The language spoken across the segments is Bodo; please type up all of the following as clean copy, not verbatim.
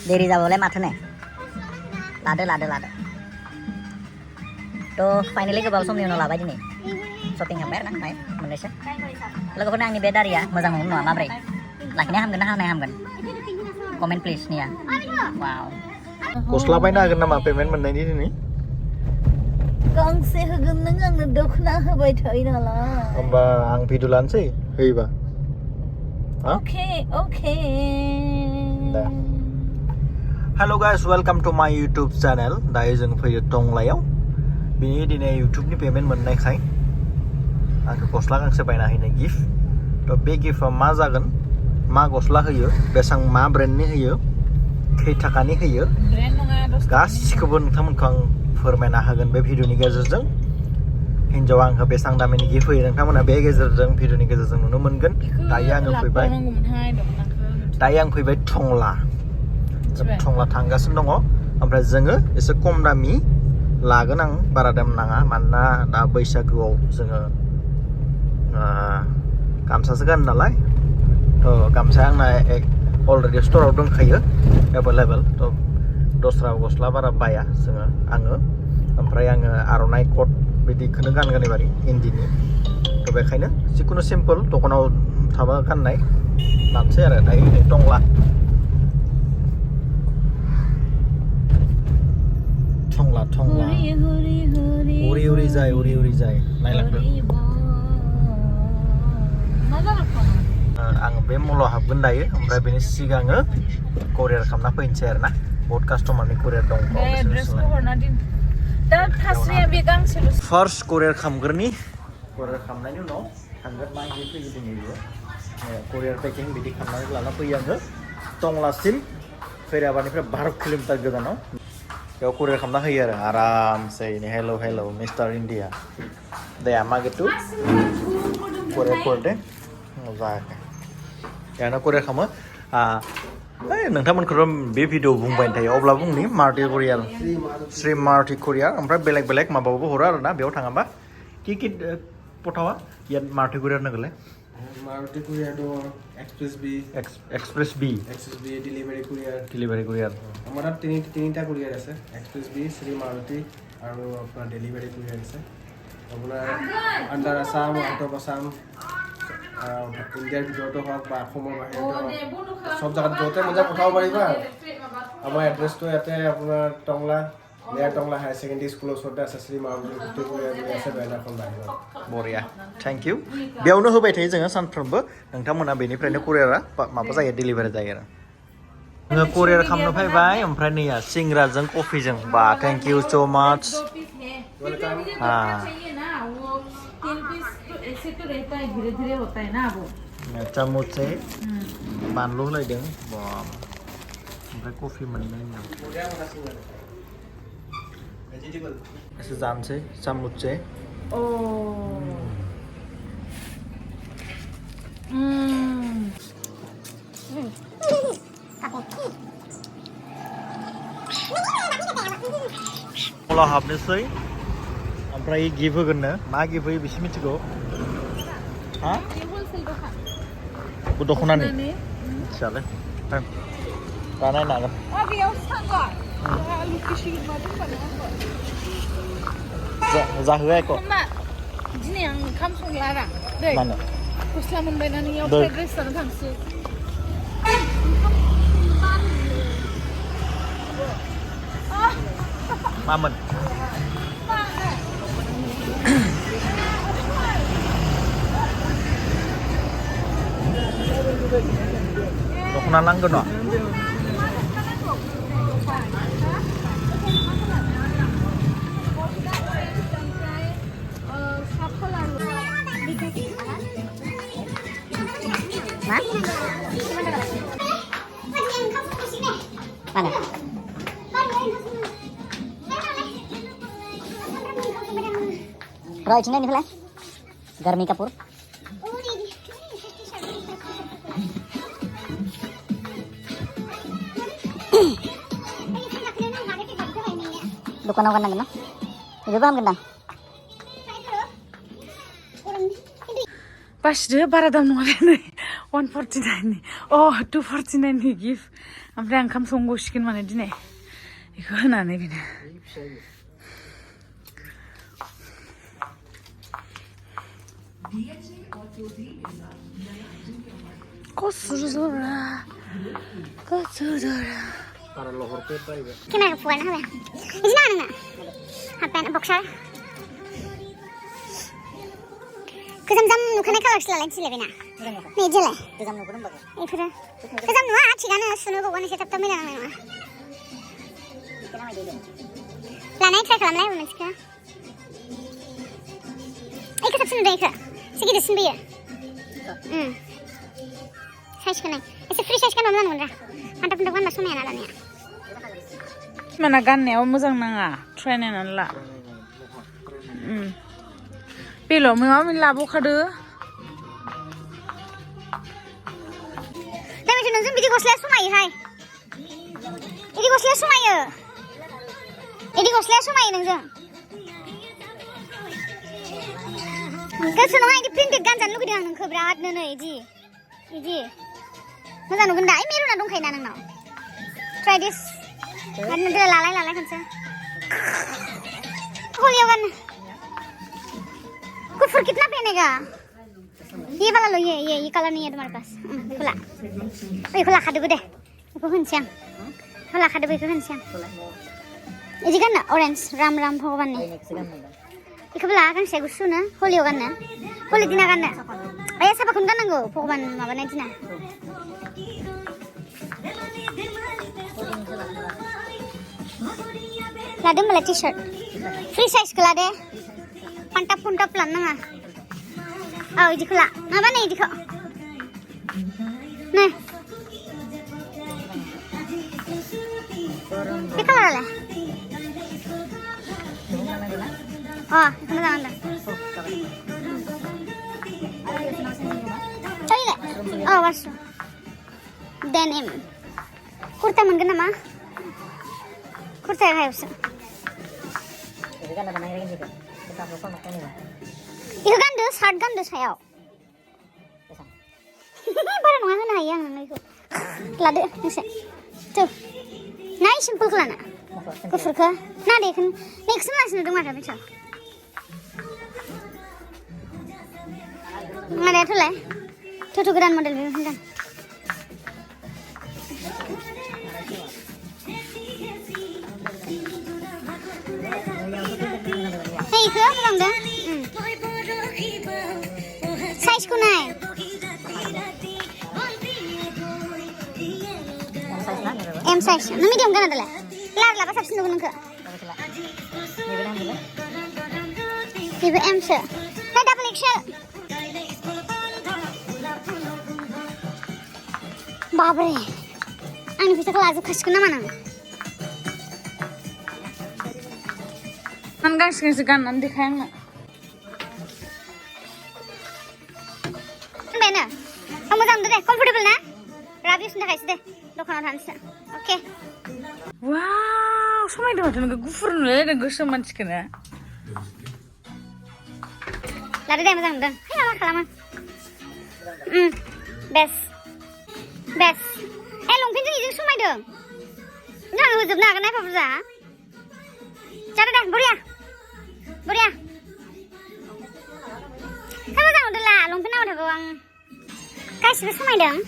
देरि जाबालाय माथो ने लादो थ' फाइनालि गोबाव समनि उनाव लाबाय दिनै शपिं खालामबाय आरो ना मोननैसो लोगोफोरनो आंनि बे दारिया मोजां नंगौ नङा माब्रै लाखिनाया हामगोन ना हानाया हामगोन कमेन्ट प्लिज निया वाव गस्ला बायनो हागोन नामा पेमेन्ट मोननायनि दिनै गांसे होगोन नों आंनो दख'ना होबाय थायो नालाय होमबा आं भिडिअ लानोसै होयोबा Okay. Hello guys, welcome to my YouTube channel. दायो जों फैयो टंलायाव बिनि दिनै YouTubeनि पेमेन्ट मोननायखाय आंखौ गस्ला गांसे बायना होनाय गिफ्ट थ' बे गिफ्टआ मा जागोन मा गस्ला होयो बेसेबां मा ब्रेन्डनि होयो खै थाखानि होयो गासिखौबो नोंथांमोनखौ आं फोरमायना होगोन बे भिडिअनि गेजेरजों हिन्जावा आंखौ बेसेबां दामिनि गिफ्ट होयो नोंथांमोना बे गेजेरजों भिडिअनि गेजेरजों नुनो मोनगोन दायो आङो फैबाय टंला थांगासिनो दङ ओमफ्राय जोङो एसे खम दामि लागोन आं बारा दाम नाङा मानोना दा बैसागोआव जोङो गामसासो गानो नालाय थ' गामसाया आंना अलरेडि स्ट'राव दंखायो एभेलेबेल थ' दस्रा गस्ला बारा बाया आङो ओमफ्राय आङो आर'नाइ कट बिदिखौनो गानगोन एबारि इन्दिनि थ' बेखायनो जिखुनु सिम्पोल दखानाव थाबा गाननाय लानोसै आरो दायो टंला उरि जाय नायलांदो आङो बे मलाव हाबगोन दायो ओमफ्राय बेनि सिगाङो करियार खालामना फैनोसै आरो ना बहुत कास्टमारनि करियार दं फार्स्ट करियार खालामग्रोनि करियार खालामनायनि उनाव थांगोन मा गिफ्ट फैयो दिनै बियो करियार पेकिं बिदि खालामनानै लाना फैयो आङो टंलासिम खैराबानिफ्राय 12 किल'मिटार गोजानाव बेयाव करियार खालामना होयो आरो आरामसे हेल' मिस्टार इन्डिया दे मा गेटु करियार करदे मोजाङै यानो करियार खालामो नोंथांमोनखौथ' बे भिडिअ बुंबाय थायो अब्ला बुंनि मारुति करियार श्री मारुति करियार ओमफ्राय बेलेग माबाबो हरो आरो ना बेयाव थाङाबा कि पठावा याद मारुति करियार नगले मारुति कुरियर दो एक्सप्रेस बी डिलीवरी कुरियर हमारा তিনিটা কুরিয়ার আছে एक्सप्रेस बी श्री मारुति और अपना डिलीवरी कुरियर আছে अपना under Assam out of Assam इंडियार ভিতৰতো হওক বা অসমৰ বাহিৰতো সব জায়গাত যতে মজা পঠাব পাৰিবা আমাৰ এড্ৰেছটো ইয়াতে আপোনাৰ Tangla Leia Tongla High Secondary School ওচৰতে আছে শ্ৰী মাৰুতি কুৰিয়াৰ আছে বেনাৰখন বাহিৰত बरिया थैंक यू बेयावनो होबाय थायो जोङो सानफ्रोमबो नोंथांमोना बेनिफ्रायनो कुरियारा माबा जायो डिलिभारि जायो आरो जोङो कुरियार खालामनो फैबाय ओमफ्राय नैया सिंग्राजों कफिजों बा थैंक यू सो माच चामच से बानलु होलायदों ओमफ्राय कफि मोननाय ऐसे जानसै चामच से मला हाबनोसै ओमफ्राय गिफ्ट होगोननो मा गिफ्ट होयो बिसि मिथिगौ हा दख'नानि मिथियालै दा नायनो हागोन जाहोआ एख' दिनै आं ओंखाम संला आरो दै गस्ला मोनबायनानै इयाव फ्राइड राइस जानो थांसै मामोन दख'ना नांगोन न' Mana? Bro, ini nih lah. Garmi kapur. Dukan apa nang? Itu paham kan? बासिदो बारा दाम नङा नै 149 नि 249 नि गिफ्ट ओमफ्राय ओंखाम संगौसिगोन माने दिनै बेखौ होनानै बेनो Kosudora. Para if pe drive. Kena ke puan apa? Ini mana? Apa nak boxer? Kezam-zam nukane kalau sila lagi sila bina. Ni jele. Kezam nukurun bagai. Ipura. Kezam nuah aci kan sunu ko wani setap tamu jangan mana. Kena mai dia. Lana ikut kelam lagi mana sih? Ikut tak sunu dah ikut. Sikit sunu biar. Size kan? Ese free size kan mana mana? Mantap mantap kan masuk mana alanya? Mana gannya? Muzang nanga. Trainer nala. Pilo, mau min labu kado? Tapi tu nuzum bidi gosla sumai hai. Ini gosla sumai ya. Ini gosla sumai nuzum. Kan sunu hai di printed kan jangan lupa dengan keberat nene ini. Ini. Muzang nukun dah. Ini meru nadung kai nana nau. Try this. Kan nanti lalai kan sih. Kau lihat kan? कुफर कितना पहनेगा ये वाला लो ये कलर नहीं है तुम्हारे पास खुला खा दे इसको हंसियां खुला खा दे इसको हंसियां ये kan orange ram भगवान ने इसको बोला kan saya gusu na holi kan na holi dina kan na ayah siapa kun kan nanggo भगवान माबा ना dina lade malah t-shirt free size kala deh Pantap lan nanga. Oh, ini kula. Apa nih ini kok? Nih. Ini kalau lah. Oh, itu mana? Oh, ini. Oh, wasu. Denim. Kurta mungkin nama? Kurta yang harus. Itu kan ada namanya juga. Iku gandus, hard gandus saya. Barang mana na yang itu. Lade, nasi. Tuh, nai simple kelana. Kufur ke? Nah deh kan, next mana sih nudung macam macam. Mana itu lah? Tuh grand model ni kan. Hey, ke apa dong dah? Size ku naik. M size. Nama medium kan ada lah. Lar lah, pasal sini gunung ke. Tipe M se. Nah, double XL. Babre. Ani bisa kelas khas ku nama nang. Anggang segan nanti kayaknya. Benar. Kamu jangan deh, comfortable na? Rabi sudah kasih deh. Dokumen hansa. Oke. Wow, semua itu macam nggak gufur nih, dan gue sama ciknya. Lari deh, macam dong. Hei, apa kalaman? Best. Longpin jadi semua dong. Jangan hujub nak kenapa berza? Cara deh, Buria. Kamu jangan udah lah, longpin apa dah bawang? Kasih semua dong.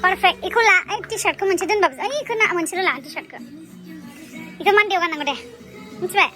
Perfect. Iku lah, t-shirt ku mencedun bagus. Iku nak mencedun lah t-shirt ku. Iku mandi kan aku deh. Mencet.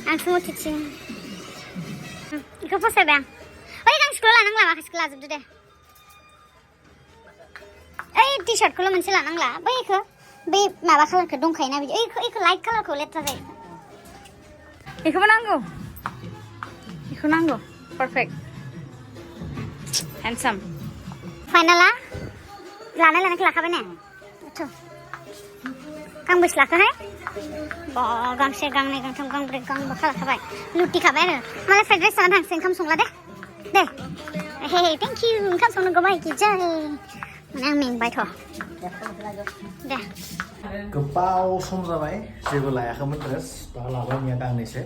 Langsung mau cicing. Iku pose bang. Oh, ikan sekolah nang lah, makas sekolah jauh deh. T-shirt ku lo mencedun nang lah. Baik ke? Baik, maba color ke dong kaina biji. Iku light color ku lihat saja. Iku nanggo. Perfect. Handsome. Final lah. Lana kelakar bener. Tuh. Kang bus laka hai? Gang se gang ne gang thong gang break gang bakal khabai. Luti khabai ne. Mala fried rice sama thang sing kam songla deh. Hey, thank you. Kam song no gomai ki jai. Nang मेंबाय थ' दे गोबाव सम जाबाय जेबो लायाखैमोन ड्रेस दा लाबाय निया गांनैसो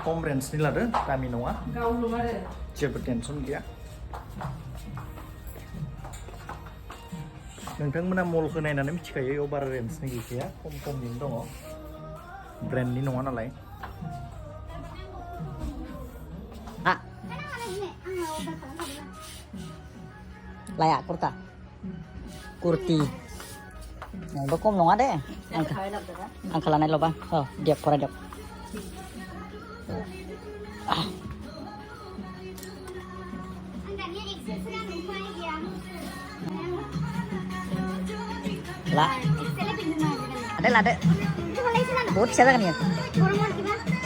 खम रेन्जनि लादो दामि नङा जेबो टेनसन गैया नोंथांमोना मलखौ नायनानै मिथिखायो बेयाव बारा रेन्जनि गैखाया खम खमनिनो दङ ब्रेन्डनि नङा नालाय Layak kurta. Kurti. Yang bekom nong ada. Angkalan lo bang. Oh, dia pora dia. Lah. Ada. Buat siapa kan ya?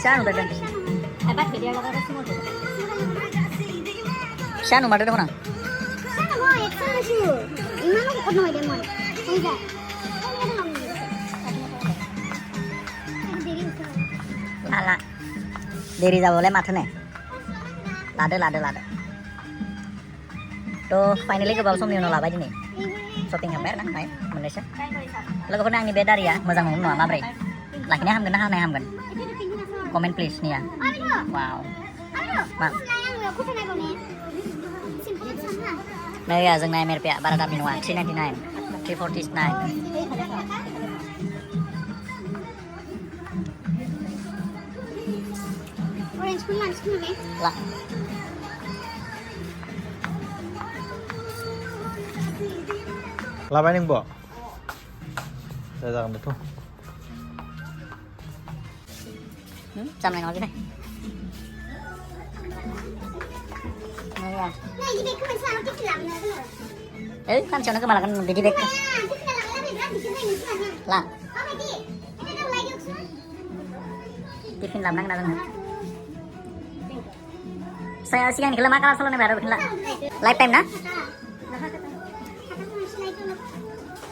Siapa udah kan? Hebat video lo kan semua. Siapa nomor ada mana? Ala, diri jauh le matane. Lada. Tuh, finally ke bawah somni nolak aja nih. Shopping hampir nah, baik, Malaysia. Lalu kau nang ni bedar ya, mazang nong nong abre. Lakinya ham kan. Comment please nih ya. Wow. Mak. Này là rừng này mệt bẹ, bà đã bình 399, 349. Orange pun lunch pun ni. Lah. Làm anh bỏ đây rằng được thôi Chăm này nói chứ này. Này à. Này, đi về không sao nó thích làm nữa. Kan siya na malakan ng bidibek. Lah. Tiffin lam nang nalang. Saya siang ni kalau makan selalu ni baru bikin lah. Lifetime na?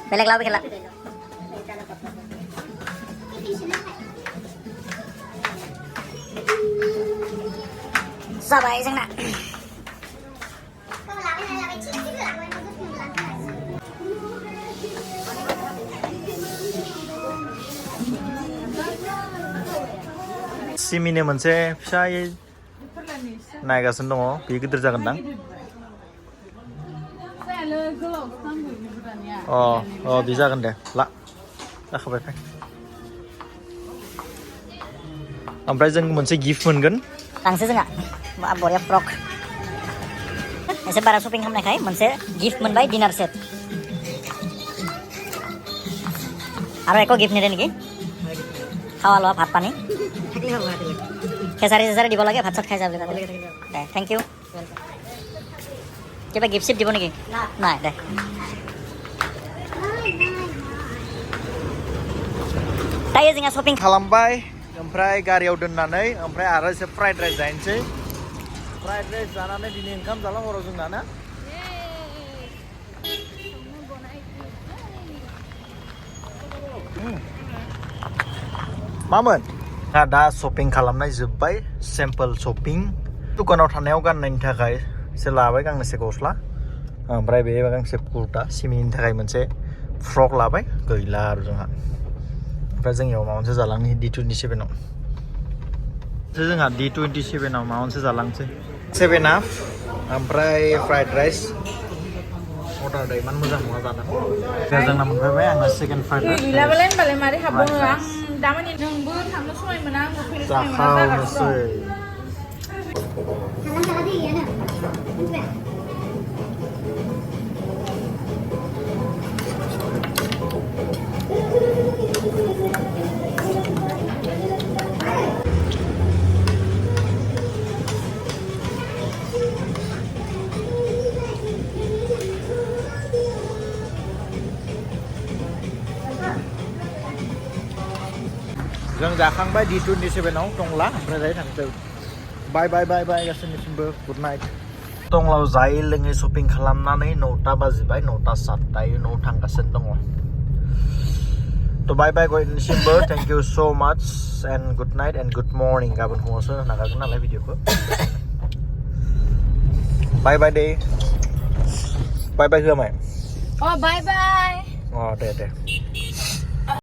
Belek lau bikin lah. Sabay isang na. 시민의 문제 피샤이 나이가 쓴동어 비기들 작은당 비작은데 라 가봐야 ओमफ्राय जों मोनसे गिफ्ट मोनगोन Langsung enggak? Maaf boleh frog. Saya barang shopping खालामनायखाय मोनसे गिफ्ट मोनबाय डिनार सेट. आरो एको गिफ्ट निदे नेকি? खावा लोवा भात पानी. खेसारी सेसारी দিব লাগে ভাত চাত খাই যাব লাগে থ্যাংক ইউ কিবা গিফট শিপ দিব নেকি নাই দে दायो जोंहा शपिं खालामबाय ओमफ्राय गारियाव दोननानै ओमफ्राय आरो एसे फ्राइड राइस जाहैनोसै फ्राइड राइस जानानै दिनै ओंखाम जाला हराव जोंना ना मामोन दा शपिं खालामनाय जोब्बाय सिम्पल शपिं दुकानाव थानायाव गाननायनि थाखाय एसे लाबाय गांनैसो गस्ला ओमफ्राय बे गांसे कुर्ता सिमिनि थाखाय मोनसे फ्रक लाबाय गैला आरो जोंहा ओमफ्राय जोंनियाव माबा मोनसे जालांनि D27आव जोंहा D27आव माबा मोनसे जालांसै 7up ओमफ्राय फ्राइड राइस अर्डार दै मान मोजां नङा जानो जोंना मोनफैबाय आङो सेकेन्ड फ्राइड राइस गैलाबालाय होनबालाय मारै हाबबावनो आं दामानि नोंबो थांनो समाय मोना आंबो फैनो समाय मोना जाखावनोसै जों जाखांबाय D27आव टंला ओमफ्राय दायो थांसै बाय गासैनिसिमबो गुड नाइट टंलायाव जायै लोङै शपिं खालामनानै 9टा बाजिबाय 9टा 7 दायो न'आव थांगासिनो दङ थ' बाय गयनिसिमबो थेंक इउ सो माच and good night and good morning गाबोन फुङावसो नागारगोन नालाय भिडिअखौ बाय दे बाय बाय होआ माय Oh, bye bye. दे